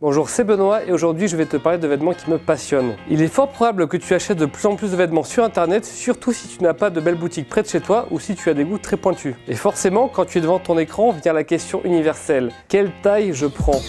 Bonjour, c'est Benoît et aujourd'hui je vais te parler de vêtements qui me passionnent. Il est fort probable que tu achètes de plus en plus de vêtements sur internet, surtout si tu n'as pas de belles boutiques près de chez toi ou si tu as des goûts très pointus. Et forcément, quand tu es devant ton écran, vient la question universelle. Quelle taille je prends ?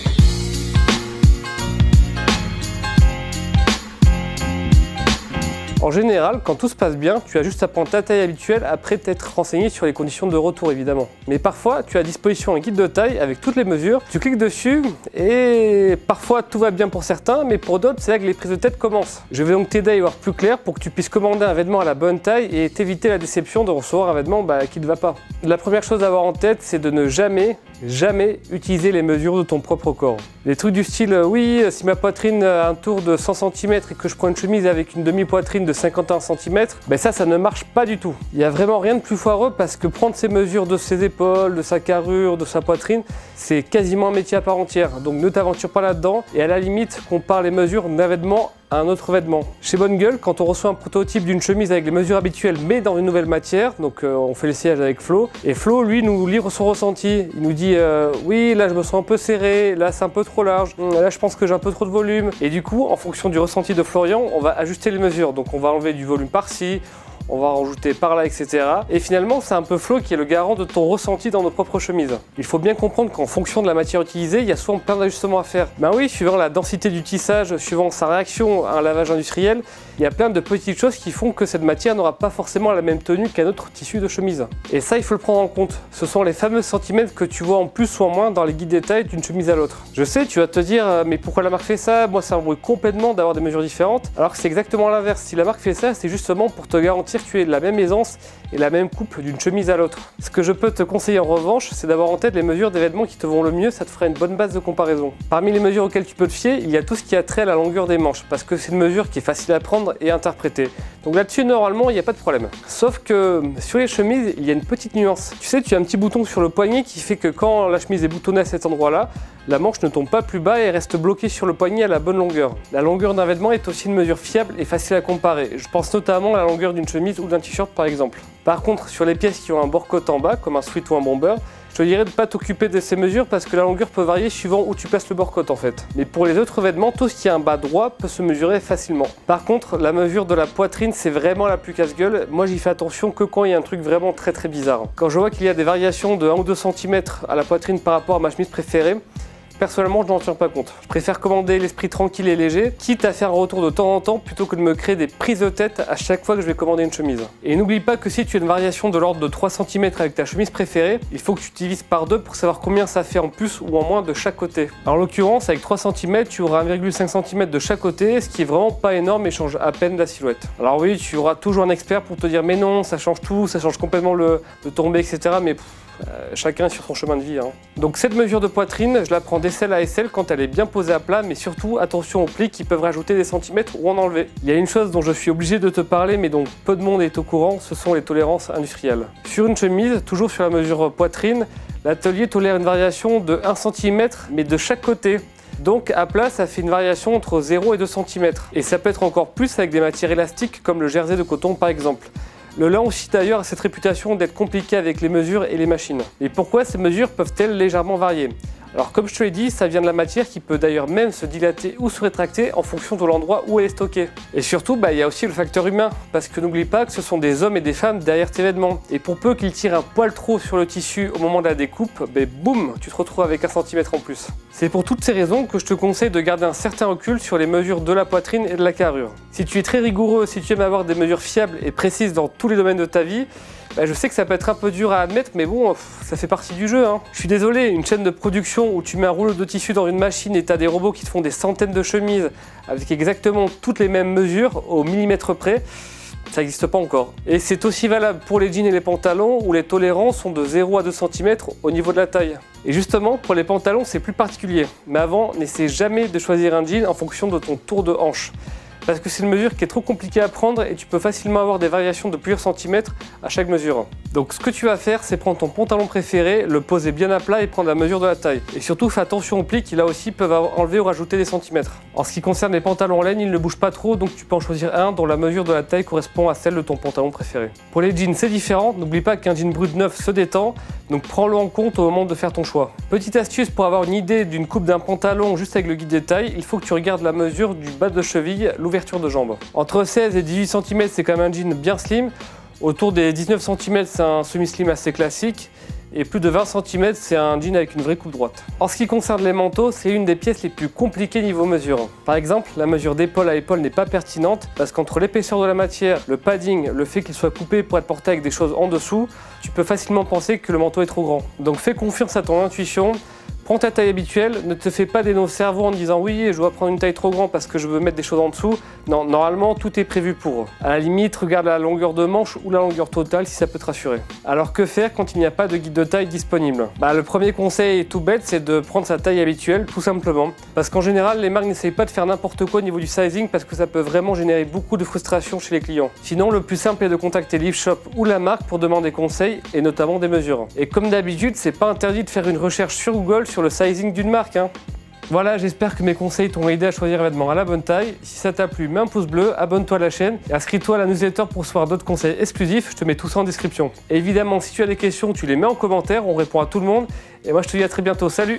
En général, quand tout se passe bien, tu as juste à prendre ta taille habituelle après t'être renseigné sur les conditions de retour évidemment. Mais parfois, tu as à disposition un guide de taille avec toutes les mesures, tu cliques dessus et parfois tout va bien pour certains, mais pour d'autres, c'est là que les prises de tête commencent. Je vais donc t'aider à y voir plus clair pour que tu puisses commander un vêtement à la bonne taille et t'éviter la déception de recevoir un vêtement qui ne va pas. La première chose à avoir en tête, c'est de ne jamais utiliser les mesures de ton propre corps. Les trucs du style, oui, si ma poitrine a un tour de 100 cm et que je prends une chemise avec une demi-poitrine de 51 cm, ça ne marche pas du tout. Il n'y a vraiment rien de plus foireux parce que prendre ces mesures de ses épaules, de sa carrure, de sa poitrine, c'est quasiment un métier à part entière. Donc ne t'aventure pas là-dedans et à la limite, compare les mesures d'un vêtement à un autre vêtement. Chez Bonne Gueule, quand on reçoit un prototype d'une chemise avec les mesures habituelles mais dans une nouvelle matière, donc on fait l'essayage avec Flo, et Flo lui nous livre son ressenti. Il nous dit oui, là je me sens un peu serré, là c'est un peu trop large, là je pense que j'ai un peu trop de volume. Et du coup, en fonction du ressenti de Florian, on va ajuster les mesures. Donc on va enlever du volume par-ci, on va en rajouter par là, etc. Et finalement, c'est un peu Flo qui est le garant de ton ressenti dans nos propres chemises. Il faut bien comprendre qu'en fonction de la matière utilisée, il y a souvent plein d'ajustements à faire. Oui, suivant la densité du tissage, suivant sa réaction à un lavage industriel, il y a plein de petites choses qui font que cette matière n'aura pas forcément la même tenue qu'un autre tissu de chemise. Et ça, il faut le prendre en compte. Ce sont les fameux centimètres que tu vois en plus ou en moins dans les guides détails d'une chemise à l'autre. Je sais, tu vas te dire, mais pourquoi la marque fait ça? Moi, ça m'embrouille complètement d'avoir des mesures différentes. Alors que c'est exactement l'inverse. Si la marque fait ça, c'est justement pour te garantir que tu aies de la même aisance et la même coupe d'une chemise à l'autre. Ce que je peux te conseiller en revanche, c'est d'avoir en tête les mesures des vêtements qui te vont le mieux, ça te fera une bonne base de comparaison. Parmi les mesures auxquelles tu peux te fier, il y a tout ce qui a trait à la longueur des manches, parce que c'est une mesure qui est facile à prendre et à interpréter. Donc là-dessus, normalement, il n'y a pas de problème. Sauf que sur les chemises, il y a une petite nuance. Tu sais, tu as un petit bouton sur le poignet qui fait que quand la chemise est boutonnée à cet endroit-là, la manche ne tombe pas plus bas et reste bloquée sur le poignet à la bonne longueur. La longueur d'un vêtement est aussi une mesure fiable et facile à comparer. Je pense notamment à la longueur d'une chemise ou d'un t-shirt par exemple. Par contre, sur les pièces qui ont un bord côte en bas, comme un sweat ou un bomber, je te dirais de ne pas t'occuper de ces mesures parce que la longueur peut varier suivant où tu places le bord côte en fait. Mais pour les autres vêtements, tout ce qui a un bas droit peut se mesurer facilement. Par contre, la mesure de la poitrine, c'est vraiment la plus casse-gueule. Moi, j'y fais attention que quand il y a un truc vraiment très bizarre. Quand je vois qu'il y a des variations de 1 ou 2 cm à la poitrine par rapport à ma chemise préférée, personnellement, je n'en tiens pas compte. Je préfère commander l'esprit tranquille et léger, quitte à faire un retour de temps en temps plutôt que de me créer des prises de tête à chaque fois que je vais commander une chemise. Et n'oublie pas que si tu as une variation de l'ordre de 3 cm avec ta chemise préférée, il faut que tu divises par 2 pour savoir combien ça fait en plus ou en moins de chaque côté. En l'occurrence, avec 3 cm, tu auras 1,5 cm de chaque côté, ce qui est vraiment pas énorme et change à peine la silhouette. Alors oui, tu auras toujours un expert pour te dire mais non, ça change tout, ça change complètement le tombé, etc. Mais chacun est sur son chemin de vie. Donc cette mesure de poitrine, je la prends d'aisselle à aisselle quand elle est bien posée à plat, mais surtout attention aux plis qui peuvent rajouter des centimètres ou en enlever. Il y a une chose dont je suis obligé de te parler, mais dont peu de monde est au courant, ce sont les tolérances industrielles. Sur une chemise, toujours sur la mesure poitrine, l'atelier tolère une variation de 1 cm, mais de chaque côté. Donc à plat, ça fait une variation entre 0 et 2 cm. Et ça peut être encore plus avec des matières élastiques comme le jersey de coton par exemple. Le lin aussi d'ailleurs a cette réputation d'être compliqué avec les mesures et les machines. Et pourquoi ces mesures peuvent-elles légèrement varier ? Alors comme je te l'ai dit, ça vient de la matière qui peut d'ailleurs même se dilater ou se rétracter en fonction de l'endroit où elle est stockée. Et surtout, il y a aussi le facteur humain, parce que n'oublie pas que ce sont des hommes et des femmes derrière tes vêtements. Et pour peu qu'ils tirent un poil trop sur le tissu au moment de la découpe, boum, tu te retrouves avec 1 cm en plus. C'est pour toutes ces raisons que je te conseille de garder un certain recul sur les mesures de la poitrine et de la carrure. Si tu es très rigoureux, si tu aimes avoir des mesures fiables et précises dans tous les domaines de ta vie, je sais que ça peut être un peu dur à admettre, mais bon, ça fait partie du jeu. Je suis désolé, une chaîne de production où tu mets un rouleau de tissu dans une machine et tu as des robots qui te font des centaines de chemises avec exactement toutes les mêmes mesures au millimètre près, ça n'existe pas encore. Et c'est aussi valable pour les jeans et les pantalons où les tolérances sont de 0 à 2 cm au niveau de la taille. Et justement, pour les pantalons, c'est plus particulier. Mais avant, n'essaie jamais de choisir un jean en fonction de ton tour de hanche. parce que c'est une mesure qui est trop compliquée à prendre et tu peux facilement avoir des variations de plusieurs centimètres à chaque mesure. Donc ce que tu vas faire, c'est prendre ton pantalon préféré, le poser bien à plat et prendre la mesure de la taille. Et surtout fais attention aux plis qui là aussi peuvent enlever ou rajouter des centimètres. En ce qui concerne les pantalons en laine, ils ne bougent pas trop, donc tu peux en choisir un dont la mesure de la taille correspond à celle de ton pantalon préféré. Pour les jeans, c'est différent, n'oublie pas qu'un jean brut neuf se détend, donc prends-le en compte au moment de faire ton choix. Petite astuce pour avoir une idée d'une coupe d'un pantalon juste avec le guide des tailles, il faut que tu regardes la mesure du bas de cheville, l'ouverture de jambe. Entre 16 et 18 cm, c'est quand même un jean bien slim. Autour des 19 cm, c'est un semi-slim assez classique. Et plus de 20 cm, c'est un jean avec une vraie coupe droite. En ce qui concerne les manteaux, c'est une des pièces les plus compliquées niveau mesure. Par exemple, la mesure d'épaule à épaule n'est pas pertinente parce qu'entre l'épaisseur de la matière, le padding, le fait qu'il soit coupé pour être porté avec des choses en dessous, tu peux facilement penser que le manteau est trop grand. Donc fais confiance à ton intuition. Prends ta taille habituelle, ne te fais pas des nœuds au cerveau en te disant oui, je dois prendre une taille trop grande parce que je veux mettre des choses en dessous. Non, normalement tout est prévu pour. À la limite, regarde la longueur de manche ou la longueur totale si ça peut te rassurer. Alors que faire quand il n'y a pas de guide de taille disponible? Le premier conseil est tout bête, c'est de prendre sa taille habituelle tout simplement. Parce qu'en général, les marques n'essayent pas de faire n'importe quoi au niveau du sizing parce que ça peut vraiment générer beaucoup de frustration chez les clients. Sinon, le plus simple est de contacter LiveShop ou la marque pour demander conseil et notamment des mesures. Et comme d'habitude, c'est pas interdit de faire une recherche sur Google sur le sizing d'une marque. Voilà, j'espère que mes conseils t'ont aidé à choisir un vêtement à la bonne taille. Si ça t'a plu, mets un pouce bleu, abonne-toi à la chaîne et inscris-toi à la newsletter pour recevoir d'autres conseils exclusifs. Je te mets tout ça en description. Et évidemment, si tu as des questions, tu les mets en commentaire, on répond à tout le monde. Et moi, je te dis à très bientôt. Salut!